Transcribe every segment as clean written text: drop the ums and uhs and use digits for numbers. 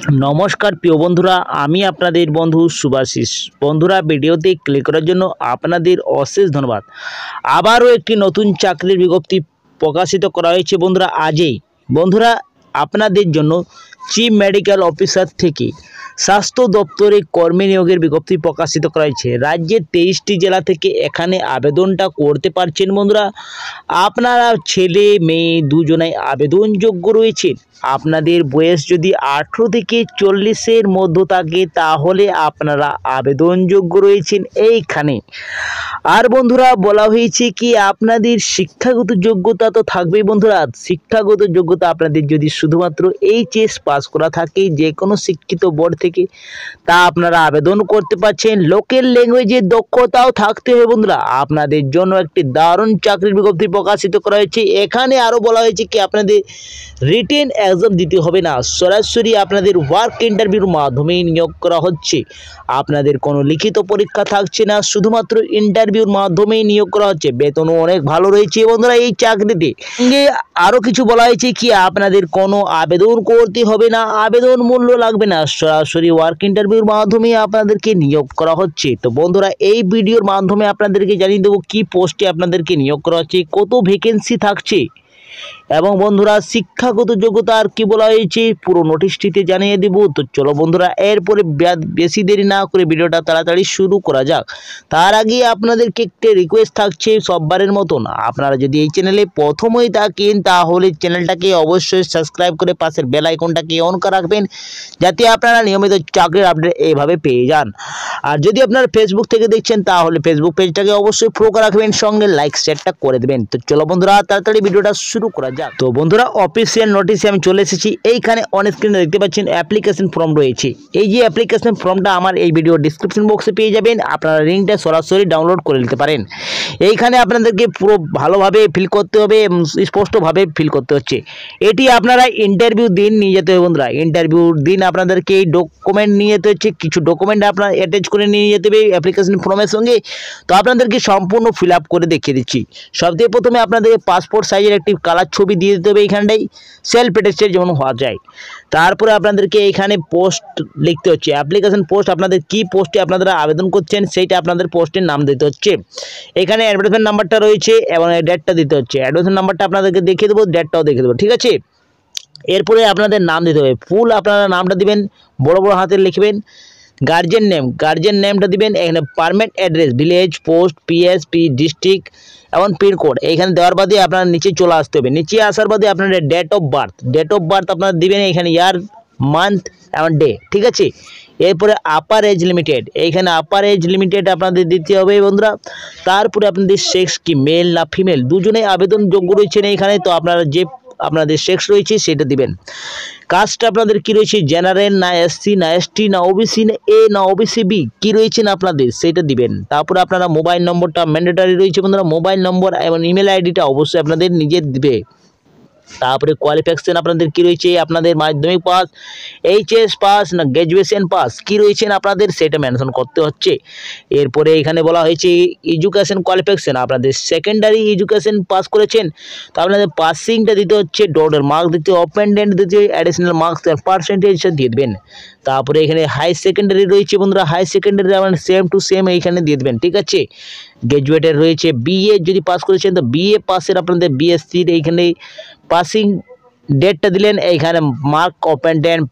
নমস্কার প্রিয় বন্ধুরা, আমি আপনাদের বন্ধু শুভাশিস। বন্ধুরা, ভিডিওতে ক্লিক করার জন্য আপনাদের অশেষ ধন্যবাদ। আবারও একটি নতুন চাকরির বিজ্ঞপ্তি প্রকাশিত করা হয়েছে বন্ধুরা আজই। বন্ধুরা, আপনাদের জন্য চিফ মেডিকেল অফিসার থেকে স্বাস্থ্য দপ্তরে কর্মী নিয়োগের বিজ্ঞপ্তি প্রকাশিত করা হয়েছে। রাজ্যের 23টি জেলা থেকে এখানে আবেদনটা করতে পারছেন। বন্ধুরা, আপনারা ছেলে মেয়ে দুজনাই আবেদনযোগ্য রয়েছেন। আপনাদের বয়স যদি 18 থেকে 40-এর মধ্যে থাকে তাহলে আপনারা আবেদনযোগ্য রয়েছেন এইখানে। আর বন্ধুরা, বলা হয়েছে কি আপনাদের শিক্ষাগত যোগ্যতা তো থাকবেই। বন্ধুরা, শিক্ষাগত যোগ্যতা আপনাদের যদি শুধুমাত্র এইচএস পাস করা থাকে যে কোনো শিক্ষিত বোর্ড থেকে, তা আপনারা আবেদন করতে পারছেন। লোকাল ল্যাঙ্গুয়েজের দক্ষতাও থাকতে হবে। বন্ধুরা, আপনাদের জন্য একটি দারুণ চাকরির বিজ্ঞপ্তি প্রকাশিত করা হয়েছে। এখানে আরও বলা হয়েছে কি আপনাদের রিটেন এক্সাম দিতে হবে না, সরাসরি আপনাদের ওয়ার্ক ইন্টারভিউর মাধ্যমেই নিয়োগ করা হচ্ছে। আপনাদের কোনো লিখিত পরীক্ষা থাকছে না, শুধুমাত্র ইন্টারভিউর মাধ্যমেই নিয়োগ করা হচ্ছে। বেতনও অনেক ভালো রয়েছে বন্ধুরা এই চাকরিতে। আরও কিছু বলা হয়েছে কি আপনাদের কোনো আবেদন করতে হবে না, আবেদন মূল্য লাগবে না, সরাসরি ওয়ার্ক ইন্টারভিউর মাধ্যমে আপনাদেরকে নিয়োগ করা হচ্ছে। তো বন্ধুরা, এই ভিডিওর মাধ্যমে আপনাদেরকে জানিয়ে দেবো কি পোস্টে আপনাদেরকে নিয়োগ করা হচ্ছে, কত ভ্যাকেন্সি থাকছে এবং বন্ধুরা শিক্ষাগত যোগ্যতা আর কি বলা হয়েছে পুরো নোটিশটিতে জানিয়ে দেব। তো চলো বন্ধুরা, এরপরে বেশি দেরি না করে ভিডিওটা তাড়াতাড়ি শুরু করা যাক। তার আগে আপনাদেরকে একটা রিকোয়েস্ট থাকছে সববারের মতন, আপনারা যদি এই চ্যানেলে প্রথমেই থাকেন তাহলে চ্যানেলটাকে অবশ্যই সাবস্ক্রাইব করে পাশের বেল আইকনটাকে অন করে রাখবেন, যাতে আপনারা নিয়মিত চাকরির আপডেট এইভাবে পেয়ে যান। আর যদি আপনারা ফেসবুক থেকে দেখছেন তাহলে ফেসবুক পেজটাকে অবশ্যই ফলো করে রাখবেন, সঙ্গে লাইক শেয়ারটা করে দেবেন। তো চলো বন্ধুরা, তাড়াতাড়ি ভিডিওটা শুরু করা যাক। তো বন্ধুরা, অফিসিয়াল নোটিশে আমি চলে এসেছি। এইখানে অন স্ক্রিনে দেখতে পাচ্ছেন অ্যাপ্লিকেশন ফর্ম রয়েছে। এই যে অ্যাপ্লিকেশন ফর্মটা আমার এই ভিডিও ডিসক্রিপশন বক্সে পেয়ে যাবেন, আপনারা লিঙ্কটা সরাসরি ডাউনলোড করে নিতে পারেন। এইখানে আপনাদেরকে পুরো ভালোভাবে ফিল করতে হবে, স্পষ্টভাবে ফিল করতে হচ্ছে। এটি আপনারা ইন্টারভিউ দিন নিয়ে যেতে হবে। বন্ধুরা, ইন্টারভিউর দিন আপনাদেরকে এই ডকুমেন্ট নিয়ে যেতে হচ্ছে, কিছু ডকুমেন্ট আপনারা অ্যাটাচ করে নিয়ে যেতে হবে অ্যাপ্লিকেশন ফর্মের সঙ্গে। তো আপনাদেরকে সম্পূর্ণ ফিল আপ করে দেখিয়ে দিচ্ছি। সবথেকে প্রথমে আপনাদেরকে পাসপোর্ট সাইজের একটি কালার ছবি দিয়ে দিতে হবে এইখানটাই, সেলফ অ্যাটেস্টেড যেমন হওয়া যায়। তারপরে আপনাদেরকে এইখানে পোস্ট লিখতে হচ্ছে, অ্যাপ্লিকেশন পোস্ট, আপনাদের কি পোস্টে আপনারা আবেদন করছেন সেইটা আপনাদের পোস্টের নাম দিতে হচ্ছে। এখানে অ্যাডভার্টাইজমেন্ট নাম্বারটা রয়েছে এবং ডেটটা দিতে হচ্ছে। অ্যাডভার্টাইজমেন্ট নাম্বারটা আপনাদেরকে দেখিয়ে দেবো, ডেটটাও দেখিয়ে দেবো, ঠিক আছে। এরপরে আপনাদের নাম দিতে হবে, ফুল আপনারা নামটা দিবেন, বড় বড় হাতে লিখবেন। গার্জিয়ান নেমটা দিবেন। এখানে permanent address, village, post, PSP, district এবং পিনকোড এইখানে দেওয়ার বাদে আপনার নিচে চলে আসতে হবে। নিচে আসার বাদে আপনাদের ডেট অফ বার্থ আপনারা দিবেন এখানে, ইয়ার, মান্থ এবং ডে, ঠিক আছে। এরপরে আপার এজ লিমিটেড, এইখানে আপার এজ লিমিটেড আপনাদের দিতে হবে বন্ধুরা। তারপরে আপনাদের সেক্স কি মেল না ফিমেল, দুজনেই আবেদনযোগ্য রয়েছেন এইখানে। তো আপনারা যে আপনাদের সেক্স রয়েছে সেটা দিবেন। কাস্ট আপনাদের কি রয়েছে, জেনারেল না এসসি না এসটি না ওবিসি না এ না ওবিসি বি, কি রয়েছেন আপনাদের সেটা দিবেন। তারপরে আপনারা মোবাইল নম্বরটা ম্যান্ডেটরি রয়েছে বন্ধুরা, মোবাইল নম্বর এবং ইমেল আইডিটা অবশ্যই আপনাদের নিজের দিবে। তারপরে কোয়ালিফিকেশন আপনাদের কি রয়েছে, আপনাদের মাধ্যমিক পাস, এইচএস পাস না গ্র্যাজুয়েশন পাস, কি রয়েছেন আপনাদের সেটা মেনশন করতে হচ্ছে। এরপরে এখানে বলা হয়েছে এডুকেশন কোয়ালিফিকেশন, আপনাদের সেকেন্ডারি এডুকেশন পাস করেছেন তো আপনাদের পাসিংটা দিতে হচ্ছে, ডোডাল মার্ক দিতে, অপেন্ডেন্ট দিতে, অ্যাডিশনাল মার্কস আর পার্সেন্টেজটা দিয়ে দেবেন। তারপরে এখানে হাই সেকেন্ডারি রয়েছে বন্ধুরা, হাই সেকেন্ডারি আপনার সেম টু সেম এইখানে দিয়ে দেবেন, ঠিক আছে। গ্র্যাজুয়েটের রয়েছে, বিএ যদি পাস করেছেন তো বিএ পাসের আপনাদের বিএসসির এইখানে পাসিং ডেটটা দিলেন, এইখানে মার্ক, অপেন্ডেন্ট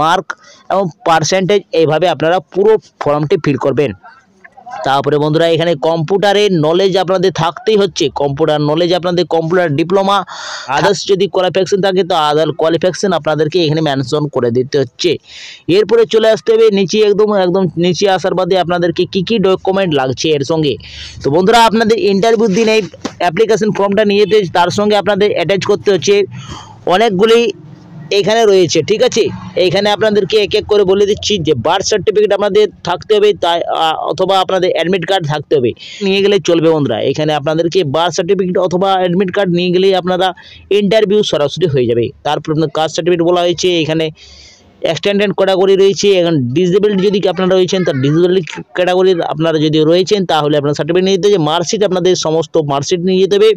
মার্ক এবং পার্সেন্টেজ, এইভাবে আপনারা পুরো ফর্মটি ফিল করবেন। তারপরে বন্ধুরা, এখানে কম্পিউটারের নলেজ আপনাদের থাকতেই হচ্ছে, কম্পিউটার নলেজ আপনাদের কম্পিউটার ডিপ্লোমা, আদার্স যদি কোয়ালিফিকেশন থাকে তো আদার কোয়ালিফিকেশন আপনাদেরকে এখানে মেনশন করে দিতে হচ্ছে। এরপরে চলে আসতে হবে নিচে, একদম নিচে আসার বাদে আপনাদেরকে কি ডকুমেন্ট লাগছে এর সঙ্গে। তো বন্ধুরা, আপনাদের ইন্টারভিউ দিন এই অ্যাপ্লিকেশন ফর্মটা নিয়ে যেতে, তার সঙ্গে আপনাদের অ্যাটাচ করতে হচ্ছে অনেকগুলি এইখানে রয়েছে, ঠিক আছে। এইখানে আপনাদেরকে এক এক করে বলে দিচ্ছি যে বার্থ সার্টিফিকেট আপনাদের থাকতে হবে, তাই অথবা আপনাদের অ্যাডমিট কার্ড থাকতে হবে, নিয়ে গেলে চলবে বন্ধুরা। এখানে আপনাদেরকে বার্থ সার্টিফিকেট অথবা অ্যাডমিট কার্ড নিয়ে গেলেই আপনারা ইন্টারভিউ সরাসরি হয়ে যাবে। তারপর আপনার কাস্ট সার্টিফিকেট বলা হয়েছে, এখানে এক্সটেন্ডেড ক্যাটাগরি রয়েছে। এখন ডিসেবলড যদি আপনারা রয়েছেন, তো ডিসেবলড ক্যাটাগরির আপনারা যদি রয়েছেন তাহলে আপনার সার্টিফিকেট নিয়ে যেতে হবে, মার্কশিট আপনাদের সমস্ত মার্কশিট নিয়ে যেতে হবে।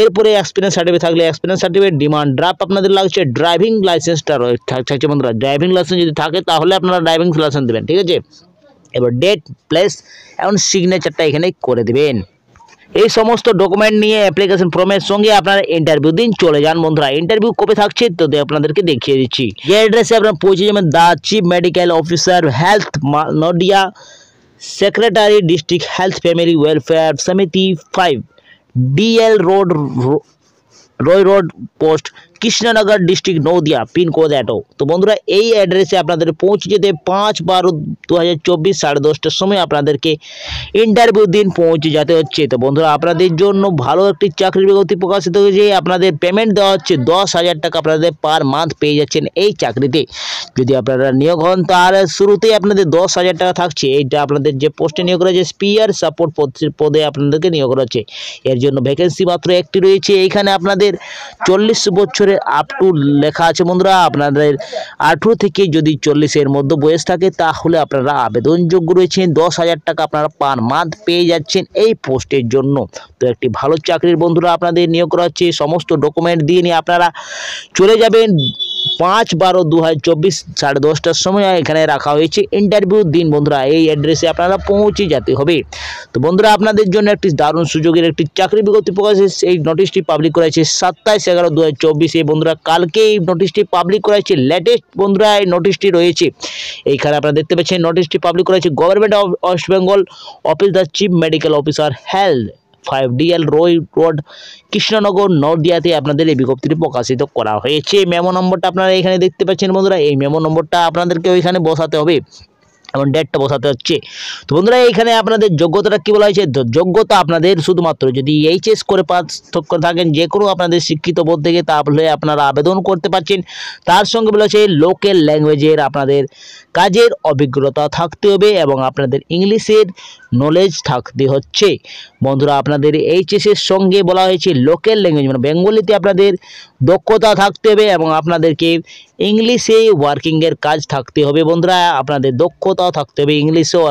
এরপরে এক্সপিরিয়েন্স সার্টিফিকেট থাকলে এক্সপিরিয়েন্স সার্টিফিকেট, ডিমান্ড ড্রাফট আপনাদের লাগছে, ড্রাইভিং লাইসেন্সটা থাকছে বন্ধুরা। ড্রাইভিং লাইসেন্স যদি থাকে তাহলে আপনারা ড্রাইভিং লাইসেন্স দেবেন, ঠিক আছে। এবার ডেট, প্লেস এবং সিগনেচারটা এখানে করে দেবেন। এই সমস্ত ডকুমেন্ট নিয়ে অ্যাপ্লিকেশন ফর্মের সঙ্গে আপনারা ইন্টারভিউ দিন চলে যান বন্ধুরা। ইন্টারভিউ কবে থাকছে তো আপনাদেরকে দেখিয়ে দিচ্ছি। যে অ্যাড্রেসে আপনারা পৌঁছে যাবেন, the chief medical officer health Nadia, secretary district health family welfare Samiti 5 DL road, Roy road post, Krishnanagar district Nadia, pin code এটো। তো বন্ধুরা এই অ্যাড্রেসে আপনাদের পৌঁছে যেতে 5/12/2024 10:30টার সময় আপনাদেরকে ইন্টারভিউ দিন পৌঁছে যেতে হচ্ছে। তো বন্ধুরা আপনাদের জন্য ভালো একটি চাকরির বিজ্ঞপ্তি প্রকাশিত হয়েছে। আপনাদের পেমেন্ট দেওয়া হচ্ছে 10,000 টাকা আপনাদের পার মান্থ পেয়ে যাচ্ছেন এই চাকরিতে। যদি আপনারা নিয়োগ হন তার শুরুতেই আপনাদের 10,000 টাকা থাকছে। এইটা আপনাদের যে পোস্টে নিয়োগ করা হয়েছে স্পিয়ার সাপোর্ট পদে আপনাদেরকে নিয়োগ করা হচ্ছে। এর জন্য ভ্যাকেন্সি মাত্র একটি রয়েছে। এইখানে আপনাদের 40 বছরের আপ টু লেখা আছে বন্ধুরা। আপনাদের 18 থেকে যদি 40-এর মধ্যে বয়স থাকে তাহলে আপনারা আবেদনযোগ্য রয়েছেন। 10,000 টাকা আপনারা পার মান্থ পেয়ে যাচ্ছেন এই পোস্টের জন্য। তো একটি ভালো চাকরির বন্ধুরা আপনাদের নিয়োগ করা হচ্ছে। সমস্ত ডকুমেন্ট দিয়ে নিয়ে আপনারা চলে যাবেন 5/12/2024 10:30টার সময় এখানে রাখা হয়েছে ইন্টারভিউ দিন বন্ধুরা। এই অ্যাড্রেসে আপনারা পৌঁছে যেতে হবে। তো বন্ধুরা আপনাদের জন্য একটি দারুণ সুযোগের একটি চাকরি বিজ্ঞপ্তি প্রকাশ হয়েছে। এই নোটিশটি পাবলিক করা হয়েছে 27/11/2024। বন্ধুরা কালকে এই নোটিশটি পাবলিক করা হয়েছে। লেটেস্ট বন্ধুরা এই নোটিশটি রয়েছে। এইখানে আপনারা দেখতে পাচ্ছেন নোটিশটি পাবলিক করা হয়েছে government of West Bengal office, the chief medical officer health 5 DL Roy road, Krishnanagar নদিয়াতে আপনাদের এই বিজ্ঞপ্তিটি প্রকাশিত করা হয়েছে। মেমো নম্বরটা আপনারা এখানে দেখতে পাচ্ছেন বন্ধুরা। এই মেমো নম্বরটা আপনাদেরকে ওইখানে বসাতে হবে এবং ডেটটা বসাতে হচ্ছে। তো বন্ধুরা এইখানে আপনাদের যোগ্যতাটা কি বলা হয়েছে, যোগ্যতা আপনাদের শুধুমাত্র যদি HS করে পাস থাকেন যে কোনো আপনাদের শিক্ষিত বোর্ড থেকে তাহলে আপনারা আবেদন করতে পারছেন। তার সঙ্গে বলা হয়েছে লোকাল ল্যাঙ্গুয়েজের আপনাদের কাজের অভিজ্ঞতা থাকতে হবে এবং আপনাদের ইংলিশের নলেজ থাকতে হচ্ছে বন্ধুরা। আপনাদের HS এর সঙ্গে বলা হয়েছে লোকাল ল্যাঙ্গুয়েজ মানে বেঙ্গলিতে আপনাদের দক্ষতা থাকতে হবে এবং আপনাদেরকে ইংলিশে ওয়ার্কিংয়ের কাজ থাকতে হবে বন্ধুরা। আপনাদের দক্ষতাও থাকতে হবে, ইংলিশেও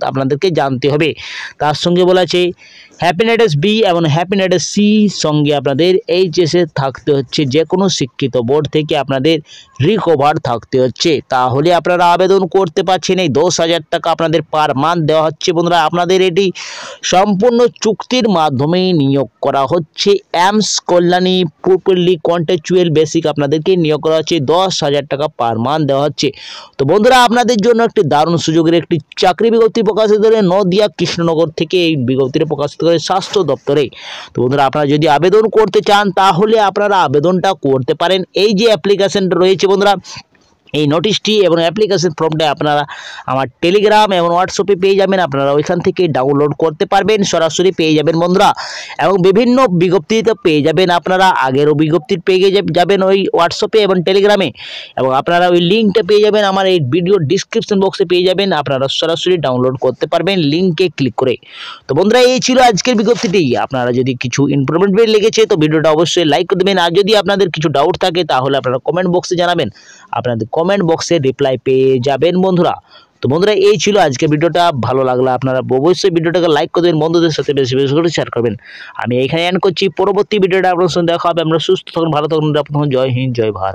আপনাদেরকে জানতে হবে। তার সঙ্গে বলা আছে হ্যাপিনেটেস B এবং হ্যাপিনেটেস C সঙ্গে আপনাদের HS এ থাকতে হচ্ছে। যে কোনো শিক্ষিত বোর্ড থেকে আপনাদের রিকভার থাকতে হচ্ছে তাহলে আপনারা আবেদন করতে পারছেন। এই 10,000 টাকা আপনাদের পার মান্থ দেওয়া হচ্ছে বন্ধুরা। আপনাদের এটি সম্পূর্ণ চুক্তির মাধ্যমে নিয়োগ করা হচ্ছে। AIIMS Kalyani properly contractual basic আপনাদেরকে নিয়োগ করা হচ্ছে। 10,000 টাকা পার মান্থ দেওয়া হচ্ছে। তো বন্ধুরা আপনাদের জন্য একটি দারুণ সুযোগের একটি চাকরি বিজ্ঞপ্তি প্রকাশিত করে নদিয়া কৃষ্ণনগর থেকে এই বিজ্ঞপ্তিটা প্রকাশিত করে স্বাস্থ্য দপ্তরে। তো বন্ধুরা আপনারা যদি আবেদন করতে চান তাহলে আপনারা আবেদনটা করতে পারেন। এই যে অ্যাপ্লিকেশনটা রয়েছে বন্ধুরা, এই নোটিশটি এবং অ্যাপ্লিকেশন ফর্মটা আপনারা আমার টেলিগ্রাম এবং হোয়াটসঅ্যাপে পেয়ে যাবেন। আপনারা ওইখান থেকে ডাউনলোড করতে পারবেন, সরাসরি পেয়ে যাবেন বন্ধুরা। এবং বিভিন্ন বিজ্ঞপ্তিতে পেয়ে যাবেন আপনারা, আগেরও বিজ্ঞপ্তি পেয়ে যাবেন ওই হোয়াটসঅ্যাপে এবং টেলিগ্রামে। এবং আপনারা ওই লিঙ্কটা পেয়ে যাবেন আমার এই ভিডিও ডিসক্রিপশন বক্সে পেয়ে যাবেন। আপনারা সরাসরি ডাউনলোড করতে পারবেন লিঙ্কে ক্লিক করে। তো বন্ধুরা এই ছিল আজকের বিজ্ঞপ্তিটি। আপনারা যদি কিছু ইনফরমেটিভ লেগেছে তো ভিডিওটা অবশ্যই লাইক করে দেবেন। আর যদি আপনাদের কিছু ডাউট থাকে তাহলে আপনারা কমেন্ট বক্সে জানাবেন। আপনাদের কমেন্ট বক্সে রিপ্লাই পেয়ে যাবেন বন্ধুরা। তো বন্ধুরা এই ছিল আজকের ভিডিওটা। ভালো লাগলে আপনারা অবশ্যই ভিডিওটাকে লাইক করে দেবেন, বন্ধুদের সাথে বেশি বেশি করে শেয়ার করবেন। আমি এখানে এন্ড করছি। পরবর্তী ভিডিওটা আপনার সঙ্গে দেখা হবে। আমরা সুস্থ থাকুন, ভালো থাকুন। জয় হিন্দ, জয় ভারত।